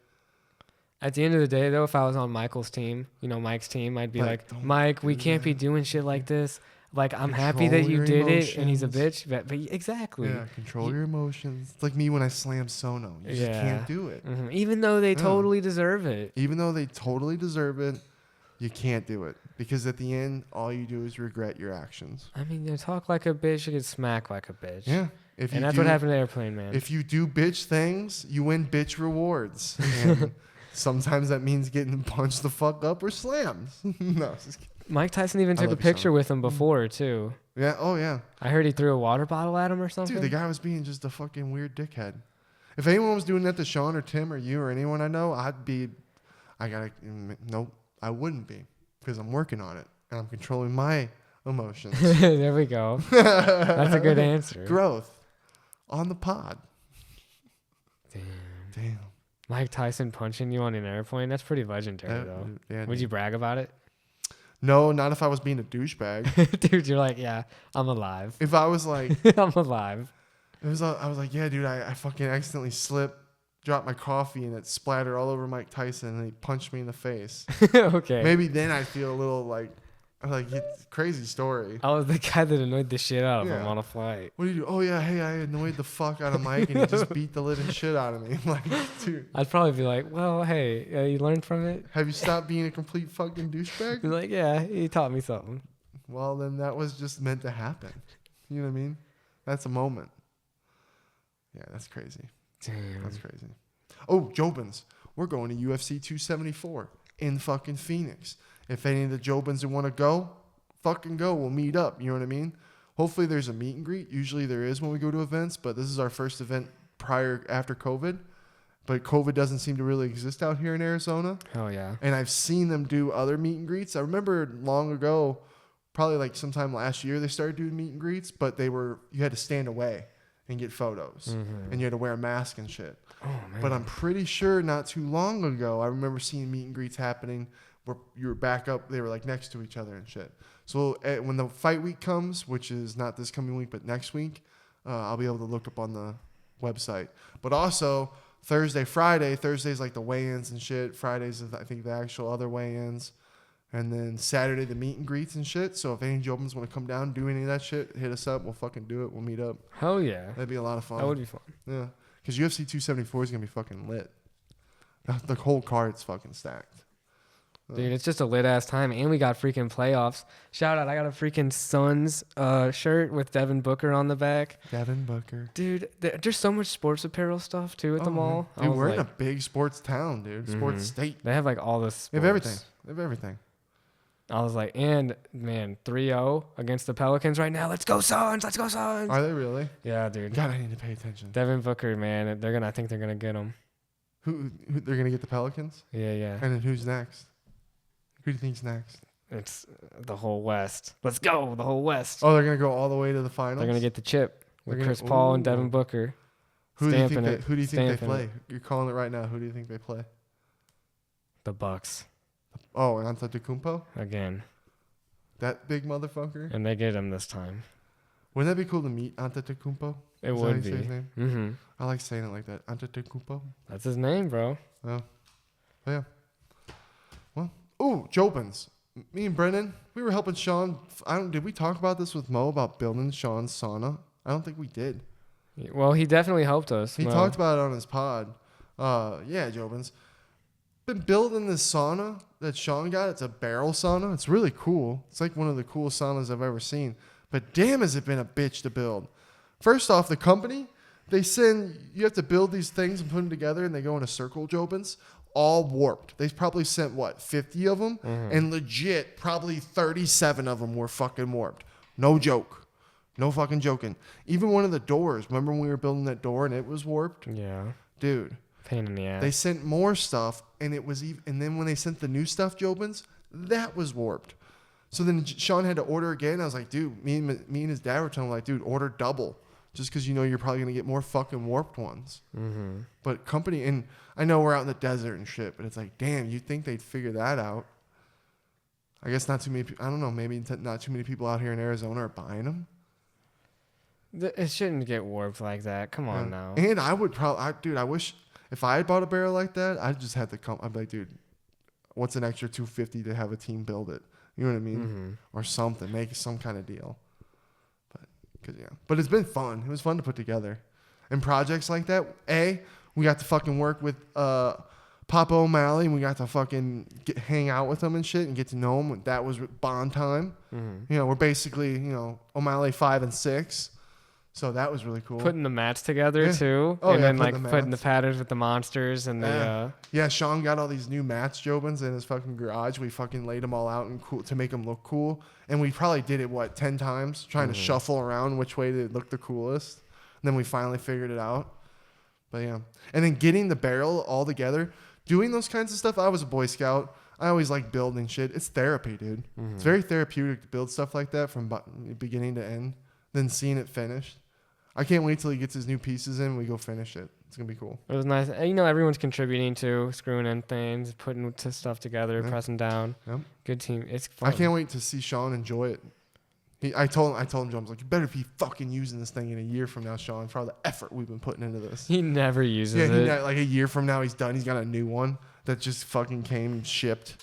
At the end of the day, though, if I was on Michael's team, Mike's team, I'd be like, Mike, we can't be doing shit like this. Like, I'm happy that you did it, and he's a bitch. But exactly. Yeah, control your emotions. It's like me when I slam Sono. You just can't do it. Mm-hmm. Even though they totally deserve it. You can't do it. Because at the end, all you do is regret your actions. I mean, you talk like a bitch, you get smacked like a bitch. Yeah. And that's what happened to Airplane Man. If you do bitch things, you win bitch rewards. And sometimes that means getting punched the fuck up or slammed. No, just kidding. Mike Tyson even took a picture with him before, too. Yeah, oh yeah. I heard he threw a water bottle at him or something. Dude, the guy was being just a fucking weird dickhead. If anyone was doing that to Sean or Tim or you or anyone I know, nope, I wouldn't be. Because I'm working on it. And I'm controlling my emotions. There we go. That's a good answer. Growth on the pod. Damn. Mike Tyson punching you on an airplane? That's pretty legendary, though. Yeah, Would you brag about it? No, not if I was being a douchebag. Dude, you're like, yeah, I'm alive. If I was like, I'm alive. I was like, yeah, dude, I fucking accidentally slipped, dropped my coffee, and it splattered all over Mike Tyson, and he punched me in the face. Okay. Maybe then I'd feel a little like it's a crazy story. I was the guy that annoyed the shit out of him Yeah. on a flight. What do you do? Oh yeah, hey, I annoyed the fuck out of Mike, and he just beat the living shit out of me. Like, dude, I'd probably be like, well, hey, you learned from it? have you stopped being a complete fucking Be douchebag? like, yeah, he taught me something. Well, then that was just meant to happen. You know what I mean? That's a moment. Yeah, that's crazy. Damn. That's crazy. Oh, Jobins. We're going to UFC 274 in fucking Phoenix. If any of the Jobins want to go, fucking go. We'll meet up. You know what I mean? Hopefully there's a meet and greet. Usually there is when we go to events, but this is our first event after COVID. But COVID doesn't seem to really exist out here in Arizona. Hell yeah. And I've seen them do other meet and greets. I remember long ago, probably like sometime last year, they started doing meet and greets, but you had to stand away and get photos. Mm-hmm. And you had to wear a mask and shit. Oh, man. But I'm pretty sure not too long ago, I remember seeing meet and greets happening where you were back up. They were like next to each other and shit. So when the fight week comes, which is not this coming week, but next week, I'll be able to look up on the website. But also Thursday's like the weigh-ins and shit. Fridays is I think the actual other weigh-ins. And then Saturday, the meet and greets and shit. So if any Jobins want to come down, do any of that shit, hit us up. We'll fucking do it. We'll meet up. Hell yeah. That'd be a lot of fun. That would be fun. Yeah. Because UFC 274 is going to be fucking lit. The whole card's fucking stacked. Dude, it's just a lit ass time, and we got freaking playoffs. Shout out, I got a freaking Suns shirt with Devin Booker on the back. Devin Booker. Dude, there's so much sports apparel stuff too at the mall. Dude, we're in a big sports town, dude. Sports state. They have like all this. They have everything. They have everything. I was like, and man, 3-0 against the Pelicans right now. Let's go Suns! Let's go Suns! Are they really? Yeah, dude. God, I need to pay attention. Devin Booker, man, I think they're gonna get him. Who they're gonna get the Pelicans? Yeah, yeah. And then who's next? Who do you think's next? It's the whole West. Let's go, the whole West. Oh, they're gonna go all the way to the finals. They're gonna get the chip with They're Chris gonna- Paul and ooh. Devin Booker. Who do you think? Stamping Who do you think they Stamping play? it. You're calling it right now. Who do you think they play? The Bucks Oh, Antetokounmpo, again, that big motherfucker. and they get him this time. Wouldn't that be cool to meet Antetokounmpo? It Is that how would you be. say his name? Mm-hmm. I like saying it like that. Antetokounmpo. That's his name, bro. Oh, yeah. Well, ooh, Jobins. Me and Brenden, we were helping Sean. Did we talk about this with Mo about building Sean's sauna? I don't think we did. Well, he definitely helped us. He Mo. talked about it on his pod. Yeah, Jobins. Been building this sauna that Sean got. It's a barrel sauna. It's really cool. It's like one of the coolest saunas I've ever seen. But damn, has it been a bitch to build. First off, the company, you have to build these things and put them together, and they go in a circle, Jobins, all warped. They probably sent, 50 of them? Mm-hmm. And legit, probably 37 of them were fucking warped. No joke. No fucking joking. Even one of the doors, remember when we were building that door and it was warped? Yeah. Dude. Pain in the ass. They sent more stuff, and and then when they sent the new stuff, Jobins, that was warped. So then Sean had to order again. I was like, dude, me and his dad were telling him, like, dude, order double, just because you're probably gonna get more fucking warped ones. Mm-hmm. But company, and I know we're out in the desert and shit, but it's like, damn, you'd think they'd figure that out. I guess not too many. I don't know. Maybe not too many people out here in Arizona are buying them. It shouldn't get warped like that. Come on now. And I would probably, dude, I wish if I had bought a barrel like that, I'd just have to come. I'd be like, dude, what's an extra $250 to have a team build it? You know what I mean? Mm-hmm. Or something, make some kind of deal. But it's been fun. It was fun to put together. And projects like that, we got to fucking work with Papa O'Malley, and we got to fucking hang out with him and shit and get to know him. That was bond time. Mm-hmm. We're basically, O'Malley 5 and 6. So that was really cool. Putting the mats together Yeah. too, Oh, and yeah, then putting like the putting the mats. patterns with the monsters and Yeah, Sean got all these new mats, Jobins, in his fucking garage. We fucking laid them all out and cool to make them look cool. And we probably did it 10 times, trying to shuffle around which way they look the coolest. And then we finally figured it out. But yeah, and then getting the barrel all together, doing those kinds of stuff. I was a Boy Scout. I always like building shit. It's therapy, dude. It's very therapeutic to build stuff like that from beginning to end. Then seeing it finished. I can't wait till he gets his new pieces in. We go finish it. It's gonna be cool. It was nice. You know, everyone's contributing to screwing in things, putting stuff together, pressing down. Yep. Good team. It's fun. I can't wait to see Sean enjoy it. I told him, Joe, I was like, you better be fucking using this thing in a year from now, Sean, for all the effort we've been putting into this. He never uses it. Like a year from now, he's done. He's got a new one that just fucking came and shipped.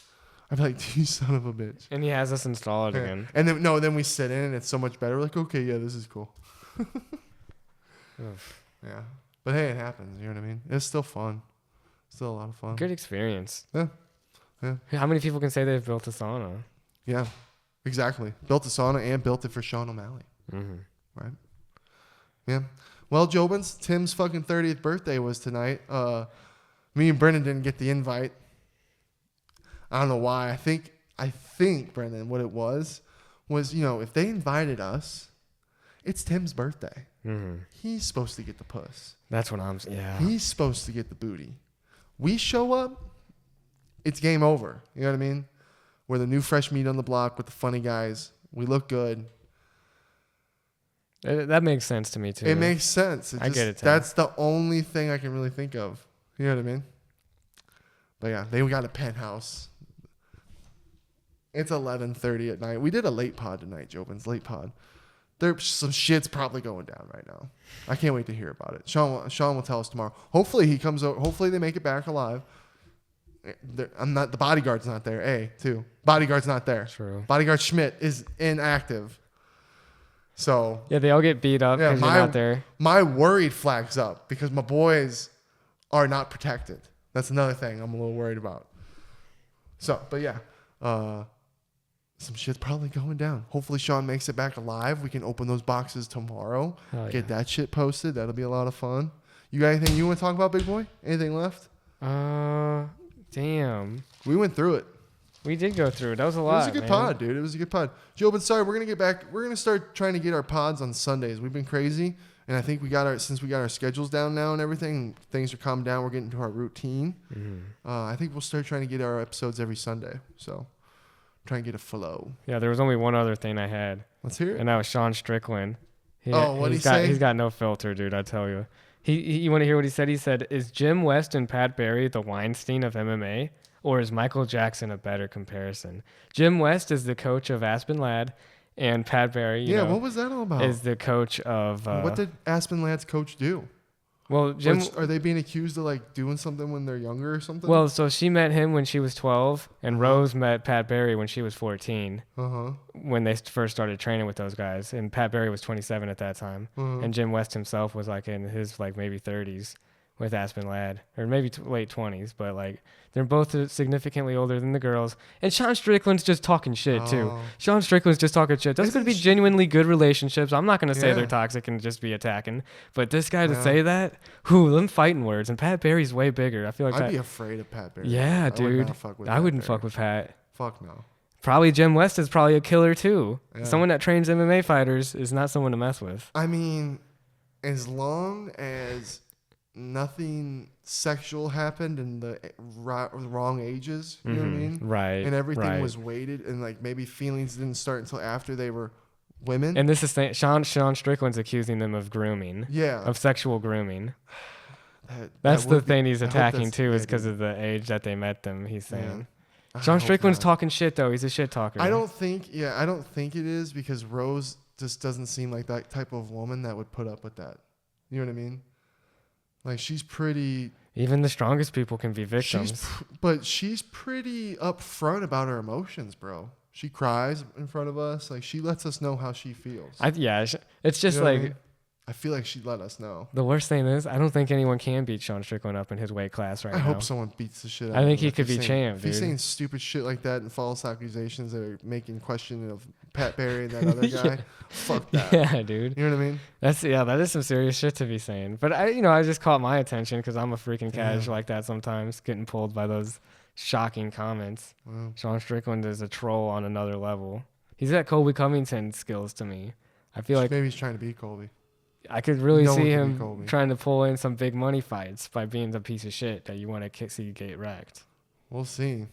I'd be like, you son of a bitch. And he has us install it again. And then we sit in and it's so much better. We're like, okay, yeah, this is cool. Yeah. But hey, it happens. You know what I mean? It's still fun. Still a lot of fun. Good experience. Yeah. How many people can say they've built a sauna? Yeah. Exactly. Built a sauna and built it for Sean O'Malley. Mm-hmm. Right? Yeah. Well, Jobins, Tim's fucking 30th birthday was tonight. Me and Brenden didn't get the invite. I don't know why. I think Brenden, what it was, if they invited us, it's Tim's birthday. Mm-hmm. He's supposed to get the puss. That's what yeah. He's supposed to get the booty. We show up, it's game over. You know what I mean? We're the new fresh meat on the block with the funny guys. We look good. That makes sense to me, too. It makes sense. I get it, Tim. That's the only thing I can really think of. You know what I mean? But yeah, they got a penthouse. It's 11:30 at night. We did a late pod tonight, Jobins. Late pod. There's some shit's probably going down right now. I can't wait to hear about it. Sean will tell us tomorrow. Hopefully he comes over. Hopefully they make it back alive. The bodyguard's not there. Too. Bodyguard's not there. True. Bodyguard Schmidt is inactive. So yeah, they all get beat up because you're not there. My worried flags up because my boys are not protected. That's another thing I'm a little worried about. So, but yeah, some shit's probably going down. Hopefully Sean makes it back alive. We can open those boxes tomorrow. Get that shit posted. That'll be a lot of fun. You got anything you want to talk about, big boy? Anything left? Damn. We went through it. We did go through it. That was a lot. It was a good pod, dude. It was a good pod. Jobin, sorry, we're gonna get back. We're gonna start trying to get our pods on Sundays. We've been crazy, and I think since we got our schedules down now and everything, things are calmed down. We're getting to our routine. Mm-hmm. I think we'll start trying to get our episodes every Sunday. So, try and get a flow. Yeah, there was only one other thing I had. Let's hear it. And that was Sean Strickland. What'd he say? He's got no filter, dude. I tell you. You want to hear what he said? He said, "Is Jim West and Pat Barry the Weinstein of MMA, or is Michael Jackson a better comparison?" Jim West is the coach of Aspen Ladd, and Pat Barry, what was that all about? Is the coach of. What did Aspen Ladd's coach do? Well, Jim, are they being accused of like doing something when they're younger or something? Well, so she met him when she was 12, and Rose met Pat Barry when she was 14. When they first started training with those guys, and Pat Barry was 27 at that time, and Jim West himself was like in his like maybe 30s with Aspen Ladd, or maybe late 20s, but like they're both significantly older than the girls. And Sean Strickland's just talking shit too. Sean Strickland's just talking shit. Those could be genuinely good relationships. I'm not going to say they're toxic and just be attacking, but this guy to say that, them fighting words. And Pat Barry's way bigger. I feel like I'd be afraid of Pat Barry. Yeah, dude. I wouldn't fuck with Pat. Fuck no. Probably Jim West is probably a killer too. Yeah. Someone that trains MMA fighters is not someone to mess with. I mean, as long as nothing sexual happened in the wrong ages, you know what I mean? Right. And everything was weighted, and like maybe feelings didn't start until after they were women. And this is Sean Strickland's accusing them of grooming. Yeah. Of sexual grooming. That's the thing he's attacking too, is because of the age that they met them, he's saying. Yeah. Sean Strickland's talking shit though. He's a shit talker. I don't think it is, because Rose just doesn't seem like that type of woman that would put up with that. You know what I mean? Like, she's pretty... Even the strongest people can be victims. But she's pretty upfront about her emotions, bro. She cries in front of us. Like, she lets us know how she feels. It's just like... I feel like she'd let us know. The worst thing is, I don't think anyone can beat Sean Strickland up in his weight class right now. I hope someone beats the shit out of him. I think he could be champ, dude. If he's saying stupid shit like that and false accusations that are making question of Pat Barry and that other guy, fuck that. Yeah, dude. You know what I mean? That is some serious shit to be saying. But I just caught my attention because I'm a freaking cash like that sometimes, getting pulled by those shocking comments. Wow. Sean Strickland is a troll on another level. He's got Colby Covington skills to me. I feel like maybe he's trying to beat Colby. I could really see him trying to pull in some big money fights by being the piece of shit that you want to see get wrecked. We'll see.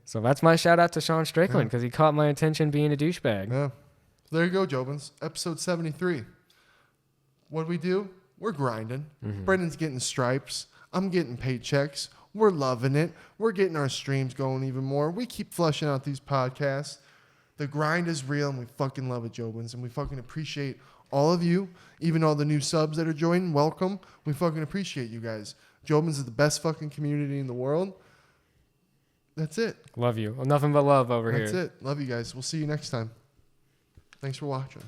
So that's my shout out to Sean Strickland, because he caught my attention being a douchebag. Yeah. So there you go, Jobins. Episode 73. what we do? We're grinding. Brendan's getting stripes. I'm getting paychecks. We're loving it. We're getting our streams going even more. We keep flushing out these podcasts. The grind is real, and we fucking love it, Jobins. And we fucking appreciate all of you, even all the new subs that are joining. Welcome. We fucking appreciate you guys. Jobins is the best fucking community in the world. That's it. Love you. Nothing but love over here. That's it. Love you guys. We'll see you next time. Thanks for watching.